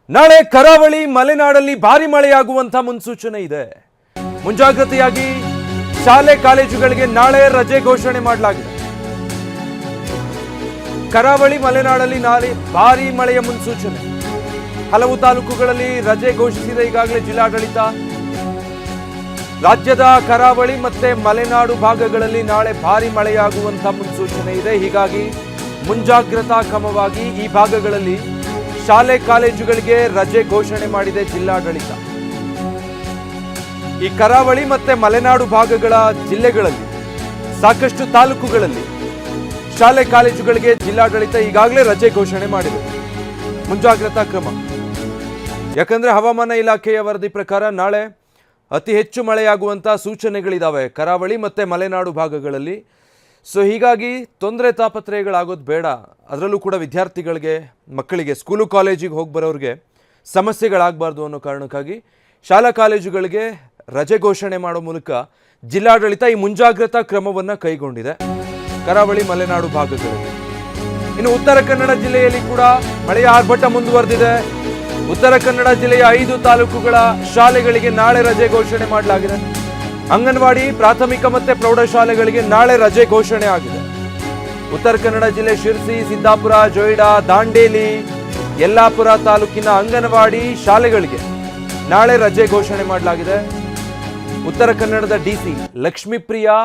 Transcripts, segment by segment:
ನಾಳೆ ಕರಾವಳಿ ಮಲೆನಾಡಲ್ಲಿ ಭಾರಿ ಮಳೆಯಾಗುವಂತ ಮುನ್ಸೂಚನೆ ಇದೆ. ಮುಂಜಾಗ್ರತೆಯಾಗಿ ಶಾಲೆ ಕಾಲೇಜುಗಳಿಗೆ ನಾಳೆ ರಜೆ ಘೋಷಣೆ ಮಾಡಲಾಗಿದೆ. ಕರಾವಳಿ ಮಲೆನಾಡಲ್ಲಿ ನಾಳೆ ಭಾರಿ ಮಳೆಯ ಮುನ್ಸೂಚನೆ. ಹಲವು ತಾಲೂಕುಗಳಲ್ಲಿ ರಜೆ ಘೋಷಿಸಿದೆ ಈಗಾಗಲೇ ಜಿಲ್ಲಾಡಳಿತ. ರಾಜ್ಯದ ಕರಾವಳಿ ಮತ್ತೆ ಮಲೆನಾಡು ಭಾಗಗಳಲ್ಲಿ ನಾಳೆ ಭಾರಿ ಮಳೆಯಾಗುವಂತ ಮುನ್ಸೂಚನೆ ಇದೆ. ಹೀಗಾಗಿ ಮುಂಜಾಗ್ರತಾ ಕ್ರಮವಾಗಿ ಈ ಭಾಗಗಳಲ್ಲಿ ಶಾಲೆ ಕಾಲೇಜುಗಳಿಗೆ ರಜೆ ಘೋಷಣೆ ಮಾಡಿದೆ ಜಿಲ್ಲಾಡಳಿತ. ಈ ಕರಾವಳಿ ಮತ್ತೆ ಮಲೆನಾಡು ಭಾಗಗಳ ಜಿಲ್ಲೆಗಳಲ್ಲಿ ಸಾಕಷ್ಟು ತಾಲೂಕುಗಳಲ್ಲಿ ಶಾಲೆ ಕಾಲೇಜುಗಳಿಗೆ ಜಿಲ್ಲಾಡಳಿತ ಈಗಾಗಲೇ ರಜೆ ಘೋಷಣೆ ಮಾಡಿದೆ. ಮುಂಜಾಗ್ರತಾ ಕ್ರಮ. ಯಾಕಂದ್ರೆ ಹವಾಮಾನ ಇಲಾಖೆಯ ವರದಿ ಪ್ರಕಾರ ನಾಳೆ ಅತಿ ಹೆಚ್ಚು ಮಳೆಯಾಗುವಂತ ಸೂಚನೆಗಳಿದಾವೆ ಕರಾವಳಿ ಮತ್ತೆ ಮಲೆನಾಡು ಭಾಗಗಳಲ್ಲಿ. ಸೊ ಹೀಗಾಗಿ ತೊಂದರೆ ತಾಪತ್ರಯಗಳಾಗೋದು ಬೇಡ. ಅದರಲ್ಲೂ ಕೂಡ ವಿದ್ಯಾರ್ಥಿಗಳಿಗೆ, ಮಕ್ಕಳಿಗೆ, ಸ್ಕೂಲು ಕಾಲೇಜಿಗೆ ಹೋಗಿ ಬರೋರಿಗೆ ಸಮಸ್ಯೆಗಳಾಗಬಾರ್ದು ಅನ್ನೋ ಕಾರಣಕ್ಕಾಗಿ ಶಾಲಾ ಕಾಲೇಜುಗಳಿಗೆ ರಜೆ ಘೋಷಣೆ ಮಾಡೋ ಮೂಲಕ ಜಿಲ್ಲಾಡಳಿತ ಈ ಮುಂಜಾಗ್ರತಾ ಕ್ರಮವನ್ನು ಕೈಗೊಂಡಿದೆ ಕರಾವಳಿ ಮಲೆನಾಡು ಭಾಗಗಳಲ್ಲಿ. ಇನ್ನು ಉತ್ತರ ಕನ್ನಡ ಜಿಲ್ಲೆಯಲ್ಲಿ ಕೂಡ ಮಳೆಯ ಆರ್ಭಟ ಮುಂದುವರೆದಿದೆ. ಉತ್ತರ ಕನ್ನಡ ಜಿಲ್ಲೆಯ 5 ತಾಲೂಕುಗಳ ಶಾಲೆಗಳಿಗೆ ನಾಳೆ ರಜೆ ಘೋಷಣೆ ಮಾಡಲಾಗಿದೆ. ಅಂಗನವಾಡಿ, ಪ್ರಾಥಮಿಕ ಮತ್ತೆ ಪ್ರೌಢಶಾಲೆಗಳಿಗೆ ನಾಳೆ ರಜೆ ಘೋಷಣೆ ಆಗಿದೆ. ಉತ್ತರ ಕನ್ನಡ ಜಿಲ್ಲೆ ಶಿರ್ಸಿ, ಸಿದ್ದಾಪುರ, ಜೊಯ್ಡಾ, ದಾಂಡೇಲಿ, ಯಲ್ಲಾಪುರ ತಾಲೂಕಿನ ಅಂಗನವಾಡಿ ಶಾಲೆಗಳಿಗೆ ನಾಳೆ ರಜೆ ಘೋಷಣೆ ಮಾಡಲಾಗಿದೆ. ಉತ್ತರ ಕನ್ನಡದ ಡಿಸಿ ಲಕ್ಷ್ಮೀಪ್ರಿಯಾ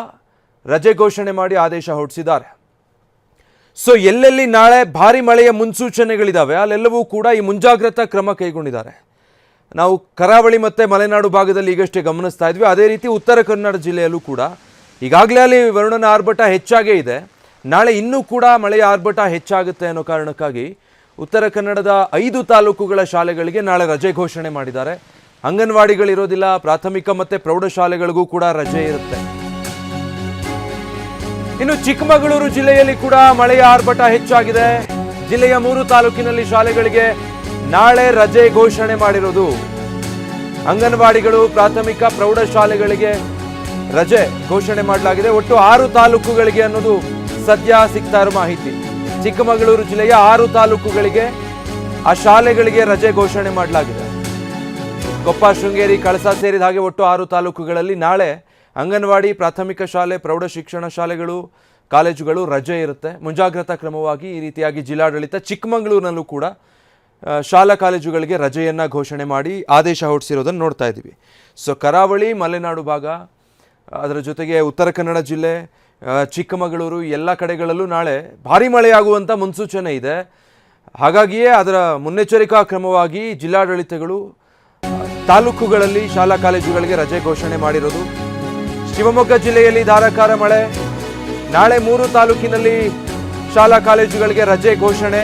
ರಜೆ ಘೋಷಣೆ ಮಾಡಿ ಆದೇಶ ಹೊರಡಿಸಿದ್ದಾರೆ. ಸೊ ಎಲ್ಲೆಲ್ಲಿ ನಾಳೆ ಭಾರಿ ಮಳೆಯ ಮುನ್ಸೂಚನೆಗಳಿದಾವೆ ಅಲ್ಲೆಲ್ಲವೂ ಕೂಡ ಈ ಮುಂಜಾಗ್ರತಾ ಕ್ರಮ ಕೈಗೊಂಡಿದ್ದಾರೆ. ನಾವು ಕರಾವಳಿ ಮತ್ತು ಮಲೆನಾಡು ಭಾಗದಲ್ಲಿ ಈಗಷ್ಟೇ ಗಮನಿಸ್ತಾ ಇದ್ವಿ. ಅದೇ ರೀತಿ ಉತ್ತರ ಕನ್ನಡ ಜಿಲ್ಲೆಯಲ್ಲೂ ಕೂಡ ಈಗಾಗಲೇ ಅಲ್ಲಿ ವರುಣನ ಆರ್ಭಟ ಹೆಚ್ಚಾಗೇ ಇದೆ. ನಾಳೆ ಇನ್ನೂ ಕೂಡ ಮಳೆಯ ಆರ್ಭಟ ಹೆಚ್ಚಾಗುತ್ತೆ ಅನ್ನೋ ಕಾರಣಕ್ಕಾಗಿ ಉತ್ತರ ಕನ್ನಡದ 5 ತಾಲೂಕುಗಳ ಶಾಲೆಗಳಿಗೆ ನಾಳೆ ರಜೆ ಘೋಷಣೆ ಮಾಡಿದ್ದಾರೆ. ಅಂಗನವಾಡಿಗಳಿರೋದಿಲ್ಲ, ಪ್ರಾಥಮಿಕ ಮತ್ತು ಪ್ರೌಢಶಾಲೆಗಳಿಗೂ ಕೂಡ ರಜೆ ಇರುತ್ತೆ. ಇನ್ನು ಚಿಕ್ಕಮಗಳೂರು ಜಿಲ್ಲೆಯಲ್ಲಿ ಕೂಡ ಮಳೆಯ ಆರ್ಭಟ ಹೆಚ್ಚಾಗಿದೆ. ಜಿಲ್ಲೆಯ 3 ತಾಲೂಕಿನಲ್ಲಿ ಶಾಲೆಗಳಿಗೆ ನಾಳೆ ರಜೆ ಘೋಷಣೆ ಮಾಡಿರೋದು. ಅಂಗನವಾಡಿಗಳು, ಪ್ರಾಥಮಿಕ ಪ್ರೌಢಶಾಲೆಗಳಿಗೆ ರಜೆ ಘೋಷಣೆ ಮಾಡಲಾಗಿದೆ. ಒಟ್ಟು 6 ತಾಲೂಕುಗಳಿಗೆ ಅನ್ನೋದು ಸದ್ಯ ಸಿಗ್ತಾ ಇರೋ ಮಾಹಿತಿ. ಚಿಕ್ಕಮಗಳೂರು ಜಿಲ್ಲೆಯ 6 ತಾಲೂಕುಗಳಿಗೆ ಆ ಶಾಲೆಗಳಿಗೆ ರಜೆ ಘೋಷಣೆ ಮಾಡಲಾಗಿದೆ. ಕೊಪ್ಪ, ಶೃಂಗೇರಿ, ಕಳಸ ಸೇರಿದ ಹಾಗೆ ಒಟ್ಟು 6 ತಾಲೂಕುಗಳಲ್ಲಿ ನಾಳೆ ಅಂಗನವಾಡಿ, ಪ್ರಾಥಮಿಕ ಶಾಲೆ, ಪ್ರೌಢ ಶಿಕ್ಷಣ ಶಾಲೆಗಳು, ಕಾಲೇಜುಗಳು ರಜೆ ಇರುತ್ತೆ. ಮುಂಜಾಗ್ರತಾ ಕ್ರಮವಾಗಿ ಈ ರೀತಿಯಾಗಿ ಜಿಲ್ಲಾಡಳಿತ ಚಿಕ್ಕಮಗಳೂರಿನಲ್ಲೂ ಕೂಡ ಶಾಲಾ ಕಾಲೇಜುಗಳಿಗೆ ರಜೆಯನ್ನು ಘೋಷಣೆ ಮಾಡಿ ಆದೇಶ ಹೊರಡಿಸಿರೋದನ್ನು ನೋಡ್ತಾ ಇದ್ದೀವಿ. ಸೊ ಕರಾವಳಿ ಮಲೆನಾಡು ಭಾಗ, ಅದರ ಜೊತೆಗೆ ಉತ್ತರ ಕನ್ನಡ ಜಿಲ್ಲೆ, ಚಿಕ್ಕಮಗಳೂರು ಎಲ್ಲ ಕಡೆಗಳಲ್ಲೂ ನಾಳೆ ಭಾರಿ ಮಳೆಯಾಗುವಂಥ ಮುನ್ಸೂಚನೆ ಇದೆ. ಹಾಗಾಗಿಯೇ ಅದರ ಮುನ್ನೆಚ್ಚರಿಕಾ ಕ್ರಮವಾಗಿ ಜಿಲ್ಲಾಡಳಿತಗಳು ತಾಲೂಕುಗಳಲ್ಲಿ ಶಾಲಾ ಕಾಲೇಜುಗಳಿಗೆ ರಜೆ ಘೋಷಣೆ ಮಾಡಿರೋದು. ಶಿವಮೊಗ್ಗ ಜಿಲ್ಲೆಯಲ್ಲಿ ಧಾರಾಕಾರ ಮಳೆ. ನಾಳೆ 3 ತಾಲೂಕಿನಲ್ಲಿ ಶಾಲಾ ಕಾಲೇಜುಗಳಿಗೆ ರಜೆ ಘೋಷಣೆ.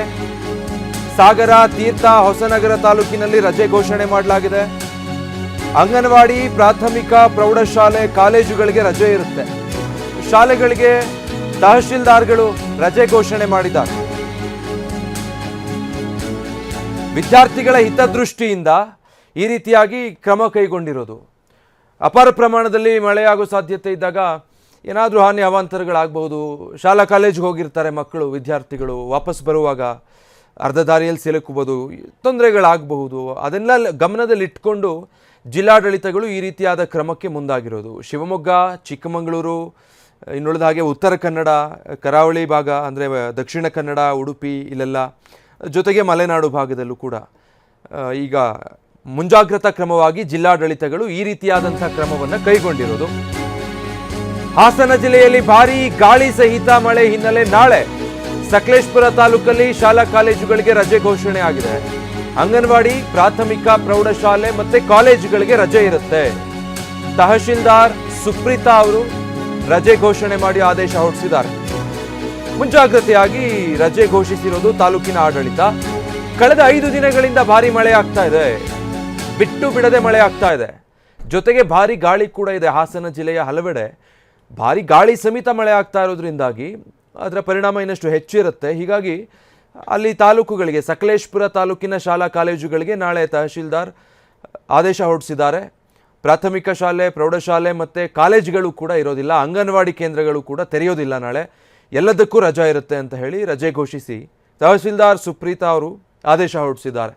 ಸಾಗರ, ತೀರ್ಥ, ಹೊಸನಗರ ತಾಲೂಕಿನಲ್ಲಿ ರಜೆ ಘೋಷಣೆ ಮಾಡಲಾಗಿದೆ. ಅಂಗನವಾಡಿ, ಪ್ರಾಥಮಿಕ ಪ್ರೌಢಶಾಲೆ, ಕಾಲೇಜುಗಳಿಗೆ ರಜೆ ಇರುತ್ತೆ. ಶಾಲೆಗಳಿಗೆ ತಹಶೀಲ್ದಾರ್ಗಳು ರಜೆ ಘೋಷಣೆ ಮಾಡಿದ್ದಾರೆ. ವಿದ್ಯಾರ್ಥಿಗಳ ಹಿತದೃಷ್ಟಿಯಿಂದ ಈ ರೀತಿಯಾಗಿ ಕ್ರಮ ಕೈಗೊಂಡಿರೋದು. ಅಪಾರ ಪ್ರಮಾಣದಲ್ಲಿ ಮಳೆಯಾಗೋ ಸಾಧ್ಯತೆ ಇದ್ದಾಗ ಏನಾದರೂ ಹಾನಿ ಅವಾಂತರಗಳಾಗಬಹುದು. ಶಾಲಾ ಕಾಲೇಜಿಗೆ ಹೋಗಿರ್ತಾರೆ ಮಕ್ಕಳು, ವಿದ್ಯಾರ್ಥಿಗಳು ವಾಪಸ್ ಬರುವಾಗ ಅರ್ಧ ದಾರಿಯಲ್ಲಿ ಸಿಲುಕಬಹುದು, ತೊಂದರೆಗಳಾಗಬಹುದು. ಅದನ್ನೆಲ್ಲ ಗಮನದಲ್ಲಿಟ್ಕೊಂಡು ಜಿಲ್ಲಾಡಳಿತಗಳು ಈ ರೀತಿಯಾದ ಕ್ರಮಕ್ಕೆ ಮುಂದಾಗಿರೋದು. ಶಿವಮೊಗ್ಗ, ಚಿಕ್ಕಮಗಳೂರು, ಇನ್ನುಳಿದ ಹಾಗೆ ಉತ್ತರ ಕನ್ನಡ, ಕರಾವಳಿ ಭಾಗ ಅಂದರೆ ದಕ್ಷಿಣ ಕನ್ನಡ, ಉಡುಪಿ ಇಲ್ಲೆಲ್ಲ, ಜೊತೆಗೆ ಮಲೆನಾಡು ಭಾಗದಲ್ಲೂ ಕೂಡ ಈಗ ಮುಂಜಾಗ್ರತಾ ಕ್ರಮವಾಗಿ ಜಿಲ್ಲಾಡಳಿತಗಳು ಈ ರೀತಿಯಾದಂಥ ಕ್ರಮವನ್ನು ಕೈಗೊಂಡಿರೋದು. ಹಾಸನ ಜಿಲ್ಲೆಯಲ್ಲಿ ಭಾರೀ ಗಾಳಿ ಸಹಿತ ಮಳೆ ಹಿನ್ನೆಲೆ ನಾಳೆ ಸಕಲೇಶಪುರ ತಾಲೂಕಲ್ಲಿ ಶಾಲಾ ಕಾಲೇಜುಗಳಿಗೆ ರಜೆ ಘೋಷಣೆ ಆಗಿದೆ. ಅಂಗನವಾಡಿ, ಪ್ರಾಥಮಿಕ ಪ್ರೌಢಶಾಲೆ ಮತ್ತೆ ಕಾಲೇಜುಗಳಿಗೆ ರಜೆ ಇರುತ್ತೆ. ತಹಶೀಲ್ದಾರ್ ಸುಪ್ರೀತಾ ಅವರು ರಜೆ ಘೋಷಣೆ ಮಾಡಿ ಆದೇಶ ಹೊರಡಿಸಿದ್ದಾರೆ. ಮುಂಜಾಗ್ರತೆಯಾಗಿ ರಜೆ ಘೋಷಿಸಿರೋದು ತಾಲೂಕಿನ ಆಡಳಿತ. ಕಳೆದ 5 ದಿನಗಳಿಂದ ಭಾರಿ ಮಳೆ ಆಗ್ತಾ ಇದೆ, ಬಿಟ್ಟು ಬಿಡದೆ ಮಳೆ ಆಗ್ತಾ ಇದೆ. ಜೊತೆಗೆ ಭಾರಿ ಗಾಳಿ ಕೂಡ ಇದೆ. ಹಾಸನ ಜಿಲ್ಲೆಯ ಹಲವೆಡೆ ಭಾರಿ ಗಾಳಿ ಸಮೇತ ಮಳೆ ಆಗ್ತಾ ಇರೋದ್ರಿಂದಾಗಿ ಅದರ ಪರಿಣಾಮ ಇನ್ನಷ್ಟು ಹೆಚ್ಚಿರುತ್ತೆ. ಹೀಗಾಗಿ ಅಲ್ಲಿ ತಾಲೂಕುಗಳಿಗೆ, ಸಕಲೇಶಪುರ ತಾಲೂಕಿನ ಶಾಲಾ ಕಾಲೇಜುಗಳಿಗೆ ನಾಳೆ ತಹಶೀಲ್ದಾರ್ ಆದೇಶ ಹೊರಡಿಸಿದ್ದಾರೆ. ಪ್ರಾಥಮಿಕ ಶಾಲೆ, ಪ್ರೌಢಶಾಲೆ ಮತ್ತು ಕಾಲೇಜುಗಳು ಕೂಡ ಇರೋದಿಲ್ಲ. ಅಂಗನವಾಡಿ ಕೇಂದ್ರಗಳು ಕೂಡ ತೆರೆಯೋದಿಲ್ಲ. ನಾಳೆ ಎಲ್ಲದಕ್ಕೂ ರಜಾ ಇರುತ್ತೆ ಅಂತ ಹೇಳಿ ರಜೆ ಘೋಷಿಸಿ ತಹಸೀಲ್ದಾರ್ ಸುಪ್ರೀತಾ ಅವರು ಆದೇಶ ಹೊರಡಿಸಿದ್ದಾರೆ.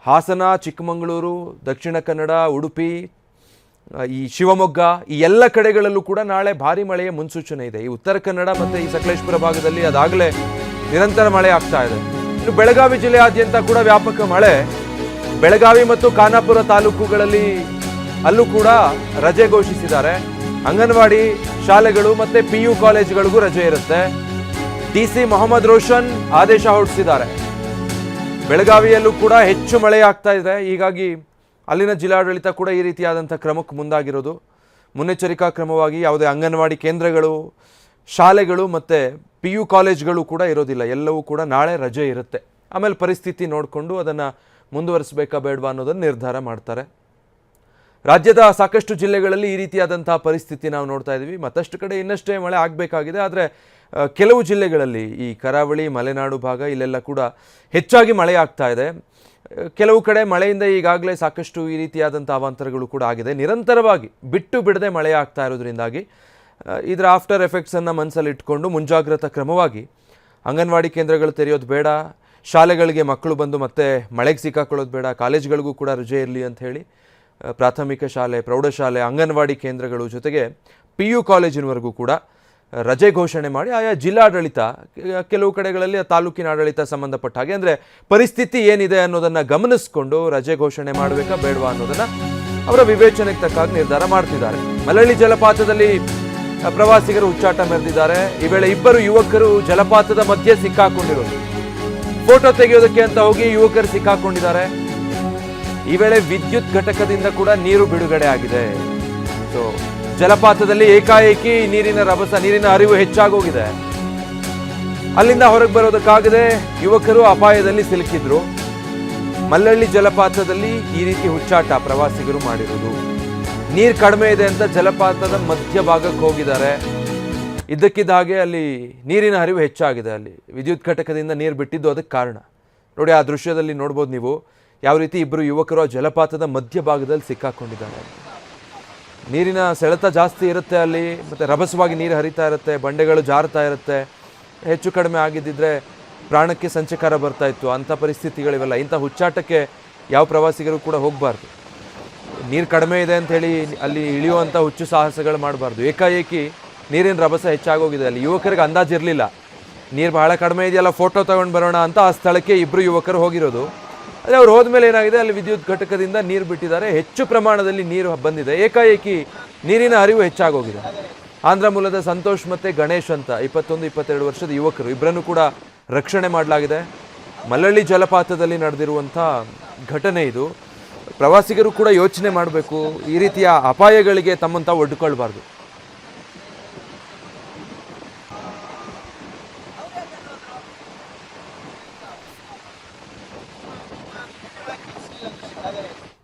ಹಾಸನ, ಚಿಕ್ಕಮಗಳೂರು, ದಕ್ಷಿಣ ಕನ್ನಡ, ಉಡುಪಿ, ಈ ಶಿವಮೊಗ್ಗ ಈ ಎಲ್ಲ ಕಡೆಗಳಲ್ಲೂ ಕೂಡ ನಾಳೆ ಭಾರಿ ಮಳೆಯ ಮುನ್ಸೂಚನೆ ಇದೆ. ಈ ಉತ್ತರ ಕನ್ನಡ ಮತ್ತು ಈ ಸಕಲೇಶ್ಪುರ ಭಾಗದಲ್ಲಿ ಅದಾಗಲೇ ನಿರಂತರ ಮಳೆ ಆಗ್ತಾ ಇದೆ. ಇನ್ನು ಬೆಳಗಾವಿ ಜಿಲ್ಲೆಯಾದ್ಯಂತ ಕೂಡ ವ್ಯಾಪಕ ಮಳೆ. ಬೆಳಗಾವಿ ಮತ್ತು ಖಾನಾಪುರ ತಾಲೂಕುಗಳಲ್ಲಿ ಅಲ್ಲೂ ಕೂಡ ರಜೆ ಘೋಷಿಸಿದ್ದಾರೆ. ಅಂಗನವಾಡಿ ಶಾಲೆಗಳು ಮತ್ತು PU ಕಾಲೇಜುಗಳಿಗೂ ರಜೆ ಇರುತ್ತೆ. DC ಮೊಹಮ್ಮದ್ ರೋಷನ್ ಆದೇಶ ಹೊರಡಿಸಿದ್ದಾರೆ. ಬೆಳಗಾವಿಯಲ್ಲೂ ಕೂಡ ಹೆಚ್ಚು ಮಳೆ ಆಗ್ತಾ ಇದೆ. ಹೀಗಾಗಿ ಅಲ್ಲಿನ ಜಿಲ್ಲಾಡಳಿತ ಕೂಡ ಈ ರೀತಿಯಾದಂಥ ಕ್ರಮಕ್ಕೆ ಮುಂದಾಗಿರೋದು. ಮುನ್ನೆಚ್ಚರಿಕಾ ಕ್ರಮವಾಗಿ ಯಾವುದೇ ಅಂಗನವಾಡಿ ಕೇಂದ್ರಗಳು, ಶಾಲೆಗಳು ಮತ್ತು PU ಕಾಲೇಜ್ಗಳು ಕೂಡ ಇರೋದಿಲ್ಲ. ಎಲ್ಲವೂ ಕೂಡ ನಾಳೆ ರಜೆ ಇರುತ್ತೆ. ಆಮೇಲೆ ಪರಿಸ್ಥಿತಿ ನೋಡಿಕೊಂಡು ಅದನ್ನು ಮುಂದುವರಿಸಬೇಕಾ ಬೇಡವಾ ಅನ್ನೋದನ್ನು ನಿರ್ಧಾರ ಮಾಡ್ತಾರೆ. ರಾಜ್ಯದ ಸಾಕಷ್ಟು ಜಿಲ್ಲೆಗಳಲ್ಲಿ ಈ ರೀತಿಯಾದಂಥ ಪರಿಸ್ಥಿತಿ ನಾವು ನೋಡ್ತಾ ಇದ್ದೀವಿ. ಮತ್ತಷ್ಟು ಕಡೆ ಇನ್ನಷ್ಟೇ ಮಳೆ ಆಗಬೇಕಾಗಿದೆ. ಆದರೆ ಕೆಲವು ಜಿಲ್ಲೆಗಳಲ್ಲಿ ಈ ಕರಾವಳಿ, ಮಲೆನಾಡು ಭಾಗ ಇಲ್ಲೆಲ್ಲ ಕೂಡ ಹೆಚ್ಚಾಗಿ ಮಳೆ ಆಗ್ತಾ ಇದೆ. ಕೆಲವು ಕಡೆ ಮಳೆಯಿಂದ ಈಗಾಗಲೇ ಸಾಕಷ್ಟು ಈ ರೀತಿಯಾದಂಥ ಅವಾಂತರಗಳು ಕೂಡ ಆಗಿದೆ. ನಿರಂತರವಾಗಿ ಬಿಟ್ಟು ಬಿಡದೆ ಮಳೆ ಆಗ್ತಾ ಇರೋದ್ರಿಂದಾಗಿ ಇದರ ಆಫ್ಟರ್ ಎಫೆಕ್ಟ್ಸನ್ನು ಮನಸ್ಸಲ್ಲಿ ಇಟ್ಕೊಂಡು ಮುಂಜಾಗ್ರತಾ ಕ್ರಮವಾಗಿ ಅಂಗನವಾಡಿ ಕೇಂದ್ರಗಳು ತೆರೆಯೋದು ಬೇಡ, ಶಾಲೆಗಳಿಗೆ ಮಕ್ಕಳು ಬಂದು ಮತ್ತೆ ಮಳೆಗೆ ಸಿಕ್ಕಾಕೊಳ್ಳೋದು ಬೇಡ, ಕಾಲೇಜುಗಳಿಗೂ ಕೂಡ ರಜೆ ಇರಲಿ ಅಂತ ಹೇಳಿ ಪ್ರಾಥಮಿಕ ಶಾಲೆ, ಪ್ರೌಢಶಾಲೆ, ಅಂಗನವಾಡಿ ಕೇಂದ್ರಗಳು ಜೊತೆಗೆ PU ಕಾಲೇಜಿನವರೆಗೂ ಕೂಡ ರಜೆ ಘೋಷಣೆ ಮಾಡಿ ಆಯಾ ಜಿಲ್ಲಾಡಳಿತ, ಕೆಲವು ಕಡೆಗಳಲ್ಲಿ ತಾಲೂಕಿನ ಆಡಳಿತ ಸಂಬಂಧಪಟ್ಟ ಹಾಗೆ ಅಂದರೆ ಪರಿಸ್ಥಿತಿ ಏನಿದೆ ಅನ್ನೋದನ್ನು ಗಮನಿಸಿಕೊಂಡು ರಜೆ ಘೋಷಣೆ ಮಾಡಬೇಕಾ ಬೇಡವಾ ಅನ್ನೋದನ್ನು ಅವರ ವಿವೇಚನೆಗೆ ತಕ್ಕಾಗಿ ನಿರ್ಧಾರ ಮಾಡ್ತಿದ್ದಾರೆ. ಮಳವಳ್ಳಿ ಜಲಪಾತದಲ್ಲಿ ಪ್ರವಾಸಿಗರು ಹುಚ್ಚಾಟ ಮೆರೆದಿದ್ದಾರೆ. ಈ ವೇಳೆ ಇಬ್ಬರು ಯುವಕರು ಜಲಪಾತದ ಮಧ್ಯೆ ಸಿಕ್ಕಾಕೊಂಡಿರೋದು, ಫೋಟೋ ತೆಗೆಯೋದಕ್ಕೆ ಅಂತ ಹೋಗಿ ಯುವಕರು ಸಿಕ್ಕಾಕೊಂಡಿದ್ದಾರೆ. ಈ ವೇಳೆ ವಿದ್ಯುತ್ ಘಟಕದಿಂದ ಕೂಡ ನೀರು ಬಿಡುಗಡೆ ಆಗಿದೆ. ಸೊ ಜಲಪಾತದಲ್ಲಿ ಏಕಾಏಕಿ ನೀರಿನ ರಭಸ, ನೀರಿನ ಹರಿವು ಹೆಚ್ಚಾಗೋಗಿದೆ. ಅಲ್ಲಿಂದ ಹೊರಗೆ ಬರೋದಕ್ಕಾಗದೆ ಯುವಕರು ಅಪಾಯದಲ್ಲಿ ಸಿಲುಕಿದ್ರು. ಮಳವಳ್ಳಿ ಜಲಪಾತದಲ್ಲಿ ಈ ರೀತಿ ಹುಚ್ಚಾಟ ಪ್ರವಾಸಿಗರು ಮಾಡಿರೋದು. ನೀರು ಕಡಿಮೆ ಇದೆ ಅಂತ ಜಲಪಾತದ ಮಧ್ಯಭಾಗಕ್ಕೆ ಹೋಗಿದ್ದಾರೆ. ಇದ್ದಕ್ಕಿದ್ದ ಹಾಗೆ ಅಲ್ಲಿ ನೀರಿನ ಹರಿವು ಹೆಚ್ಚಾಗಿದೆ. ಅಲ್ಲಿ ವಿದ್ಯುತ್ ಘಟಕದಿಂದ ನೀರು ಬಿಟ್ಟಿದ್ದು ಅದಕ್ಕೆ ಕಾರಣ. ನೋಡಿ, ಆ ದೃಶ್ಯದಲ್ಲಿ ನೋಡ್ಬೋದು ನೀವು ಯಾವ ರೀತಿ ಇಬ್ಬರು ಯುವಕರು ಆ ಜಲಪಾತದ ಮಧ್ಯಭಾಗದಲ್ಲಿ ಸಿಕ್ಕಾಕೊಂಡಿದ್ದಾರೆ. ನೀರಿನ ಸೆಳೆತ ಜಾಸ್ತಿ ಇರುತ್ತೆ ಅಲ್ಲಿ, ಮತ್ತು ರಭಸವಾಗಿ ನೀರು ಹರಿತಾ ಇರುತ್ತೆ, ಬಂಡೆಗಳು ಜಾರ್ತಾ ಇರುತ್ತೆ. ಹೆಚ್ಚು ಕಡಿಮೆ ಆಗಿದ್ದಿದ್ರೆ ಪ್ರಾಣಕ್ಕೆ ಸಂಚಕಾರ ಬರ್ತಾ ಇತ್ತು. ಅಂಥ ಪರಿಸ್ಥಿತಿಗಳಿವೆಲ್ಲ. ಇಂಥ ಹುಚ್ಚಾಟಕ್ಕೆ ಯಾವ ಪ್ರವಾಸಿಗರು ಕೂಡ ಹೋಗಬಾರ್ದು. ನೀರು ಕಡಿಮೆ ಇದೆ ಅಂತ ಹೇಳಿ ಅಲ್ಲಿ ಇಳಿಯುವಂಥ ಹುಚ್ಚು ಸಾಹಸಗಳು ಮಾಡಬಾರ್ದು. ಏಕಾಏಕಿ ನೀರಿನ ರಭಸ ಹೆಚ್ಚಾಗೋಗಿದೆ. ಅಲ್ಲಿ ಯುವಕರಿಗೆ ಅಂದಾಜಿರಲಿಲ್ಲ, ನೀರು ಬಹಳ ಕಡಿಮೆ ಇದೆಯಲ್ಲ, ಫೋಟೋ ತಗೊಂಡು ಬರೋಣ ಅಂತ ಆ ಸ್ಥಳಕ್ಕೆ ಇಬ್ಬರು ಯುವಕರು ಹೋಗಿರೋದು. ಅದೇ ಅವ್ರು ಹೋದ್ಮೇಲೆ ಏನಾಗಿದೆ, ಅಲ್ಲಿ ವಿದ್ಯುತ್ ಘಟಕದಿಂದ ನೀರು ಬಿಟ್ಟಿದ್ದಾರೆ. ಹೆಚ್ಚು ಪ್ರಮಾಣದಲ್ಲಿ ನೀರು ಬಂದಿದೆ. ಏಕಾಏಕಿ ನೀರಿನ ಹರಿವು ಹೆಚ್ಚಾಗೋಗಿದೆ. ಆಂಧ್ರ ಮೂಲದ ಸಂತೋಷ್ ಮತ್ತು ಗಣೇಶ್ ಅಂತ 21-22 ವರ್ಷದ ಯುವಕರು, ಇಬ್ಬರನ್ನು ಕೂಡ ರಕ್ಷಣೆ ಮಾಡಲಾಗಿದೆ. ಮಳವಳ್ಳಿ ಜಲಪಾತದಲ್ಲಿ ನಡೆದಿರುವಂಥ ಘಟನೆ ಇದು. ಪ್ರವಾಸಿಗರು ಕೂಡ ಯೋಚನೆ ಮಾಡಬೇಕು, ಈ ರೀತಿಯ ಅಪಾಯಗಳಿಗೆ ತಮ್ಮಂತ ಒಡ್ಡಿಕೊಳ್ಬಾರ್ದು.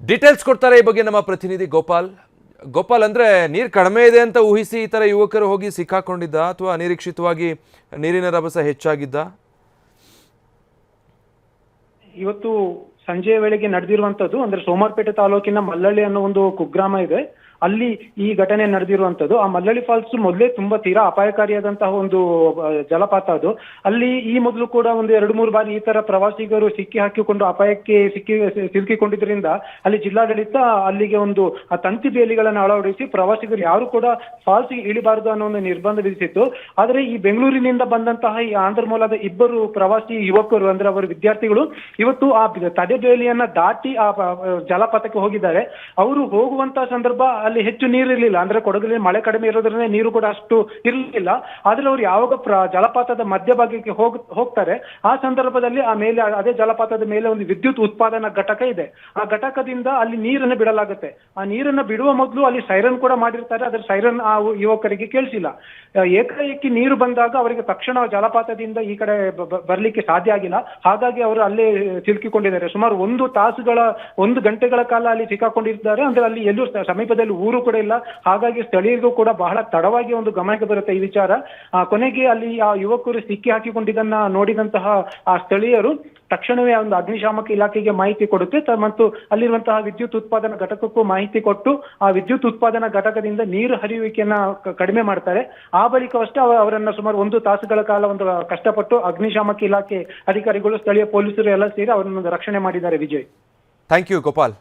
ಡೀಟೇಲ್ಸ್ ಕೊಡ್ತಾರೆ ಈ ಬಗ್ಗೆ ನಮ್ಮ ಪ್ರತಿನಿಧಿ ಗೋಪಾಲ್. ಅಂದ್ರೆ ನೀರು ಕಡಿಮೆ ಇದೆ ಅಂತ ಊಹಿಸಿ ಈ ತರ ಯುವಕರು ಹೋಗಿ ಸಿಕ್ಕಾಕೊಂಡಿದ್ದ, ಅಥವಾ ಅನಿರೀಕ್ಷಿತವಾಗಿ ನೀರಿನ ರಭಸ ಹೆಚ್ಚಾಗಿದ್ದ? ಇವತ್ತು ಸಂಜೆಯ ವೇಳೆಗೆ ನಡೆದಿರುವಂತದ್ದು ಅಂದ್ರೆ ಸೋಮವಾರಪೇಟೆ ತಾಲೂಕಿನ ಮಳವಳ್ಳಿ ಅನ್ನೋ ಒಂದು ಕುಗ್ರಾಮ ಇದೆ, ಅಲ್ಲಿ ಈ ಘಟನೆ ನಡೆದಿರುವಂತದ್ದು. ಆ ಮಳವಳ್ಳಿ ಫಾಲ್ಸ್ ಮೊದಲೇ ತುಂಬಾ ತೀರಾ ಅಪಾಯಕಾರಿಯಾದಂತಹ ಒಂದು ಜಲಪಾತ ಅದು. ಅಲ್ಲಿ ಈ ಮೊದಲು ಕೂಡ ಒಂದು 2-3 ಬಾರಿ ಈ ತರ ಪ್ರವಾಸಿಗರು ಸಿಕ್ಕಿ ಹಾಕಿಕೊಂಡು ಅಪಾಯಕ್ಕೆ ಸಿಲುಕಿಕೊಂಡಿದ್ರಿಂದ ಅಲ್ಲಿ ಜಿಲ್ಲಾಡಳಿತ ಅಲ್ಲಿಗೆ ಒಂದು ತಂತಿ ಬೇಲಿಗಳನ್ನು ಅಳವಡಿಸಿ ಪ್ರವಾಸಿಗರು ಯಾರು ಕೂಡ ಫಾಲ್ಸ್ಗೆ ಇಳಿಬಾರದು ಅನ್ನೋ ಒಂದು ನಿರ್ಬಂಧ ವಿಧಿಸಿತ್ತು. ಆದ್ರೆ ಈ ಬೆಂಗಳೂರಿನಿಂದ ಬಂದಂತಹ ಈ ಆಂಧ್ರ ಮೂಲದ ಇಬ್ಬರು ಪ್ರವಾಸಿ ಯುವಕರು ಅಂದ್ರೆ ಅವರ ವಿದ್ಯಾರ್ಥಿಗಳು ಇವತ್ತು ಆ ತಡೆ ಬೇಲಿಯನ್ನ ದಾಟಿ ಆ ಜಲಪಾತಕ್ಕೆ ಹೋಗಿದ್ದಾರೆ. ಅವರು ಹೋಗುವಂತಹ ಸಂದರ್ಭ ಅಲ್ಲಿ ಹೆಚ್ಚು ನೀರು ಇರಲಿಲ್ಲ, ಅಂದ್ರೆ ಕೊಡಗಲ್ಲಿ ಮಳೆ ಕಡಿಮೆ ಇರೋದ್ರಿಂದ ನೀರು ಕೂಡ ಅಷ್ಟು ಇರಲಿಲ್ಲ. ಆದ್ರೆ ಅವ್ರು ಯಾವಾಗ ಜಲಪಾತದ ಮಧ್ಯಭಾಗಕ್ಕೆ ಹೋಗ್ತಾರೆ ಆ ಸಂದರ್ಭದಲ್ಲಿ ಆ ಮೇಲೆ ಅದೇ ಜಲಪಾತದ ಮೇಲೆ ಒಂದು ವಿದ್ಯುತ್ ಉತ್ಪಾದನಾ ಘಟಕ ಇದೆ. ಆ ಘಟಕದಿಂದ ಅಲ್ಲಿ ನೀರನ್ನು ಬಿಡಲಾಗುತ್ತೆ. ಆ ನೀರನ್ನ ಬಿಡುವ ಮೊದಲು ಅಲ್ಲಿ ಸೈರನ್ ಕೂಡ ಮಾಡಿರ್ತಾರೆ. ಅದ್ರ ಸೈರನ್ ಆ ಯುವಕರಿಗೆ ಕೇಳಿಸಿಲ್ಲ. ಏಕಾಏಕಿ ನೀರು ಬಂದಾಗ ಅವರಿಗೆ ತಕ್ಷಣ ಜಲಪಾತದಿಂದ ಈ ಕಡೆ ಬರ್ಲಿಕ್ಕೆ ಸಾಧ್ಯ ಆಗಿಲ್ಲ. ಹಾಗಾಗಿ ಅವರು ಅಲ್ಲೇ ಸಿಲುಕಿಕೊಂಡಿದ್ದಾರೆ. ಸುಮಾರು 1 ಗಂಟೆಗಳ ಕಾಲ ಅಲ್ಲಿ ಸಿಕ್ಕಾಕೊಂಡಿದ್ದಾರೆ. ಅಂದ್ರೆ ಅಲ್ಲಿ ಎಲ್ಲೂ ಸಮೀಪದಲ್ಲಿ ಊರು ಕೂಡ ಇಲ್ಲ. ಹಾಗಾಗಿ ಸ್ಥಳೀಯರಿಗೂ ಕೂಡ ಬಹಳ ತಡವಾಗಿ ಒಂದು ಗಮನಕ್ಕೆ ಬರುತ್ತೆ ಈ ವಿಚಾರ. ಕೊನೆಗೆ ಅಲ್ಲಿ ಆ ಯುವಕರು ಸಿಕ್ಕಿ ಹಾಕಿಕೊಂಡಿದ್ದನ್ನ ನೋಡಿದಂತಹ ಆ ಸ್ಥಳೀಯರು ತಕ್ಷಣವೇ ಒಂದು ಅಗ್ನಿಶಾಮಕ ಇಲಾಖೆಗೆ ಮಾಹಿತಿ ಕೊಡುತ್ತೆ ಮತ್ತು ಅಲ್ಲಿರುವಂತಹ ವಿದ್ಯುತ್ ಉತ್ಪಾದನಾ ಘಟಕಕ್ಕೂ ಮಾಹಿತಿ ಕೊಟ್ಟು ಆ ವಿದ್ಯುತ್ ಉತ್ಪಾದನಾ ಘಟಕದಿಂದ ನೀರು ಹರಿಯುವಿಕೆಯನ್ನ ಕಡಿಮೆ ಮಾಡ್ತಾರೆ. ಆ ಬಳಿಕವಷ್ಟೇ ಅವರನ್ನ ಸುಮಾರು 1 ತಾಸುಗಳ ಕಾಲ ಒಂದು ಕಷ್ಟಪಟ್ಟು ಅಗ್ನಿಶಾಮಕ ಇಲಾಖೆ ಅಧಿಕಾರಿಗಳು, ಸ್ಥಳೀಯ ಪೊಲೀಸರು ಎಲ್ಲ ಸೇರಿ ಅವರನ್ನು ರಕ್ಷಣೆ ಮಾಡಿದ್ದಾರೆ. ವಿಜಯ್. Thank you Gopal.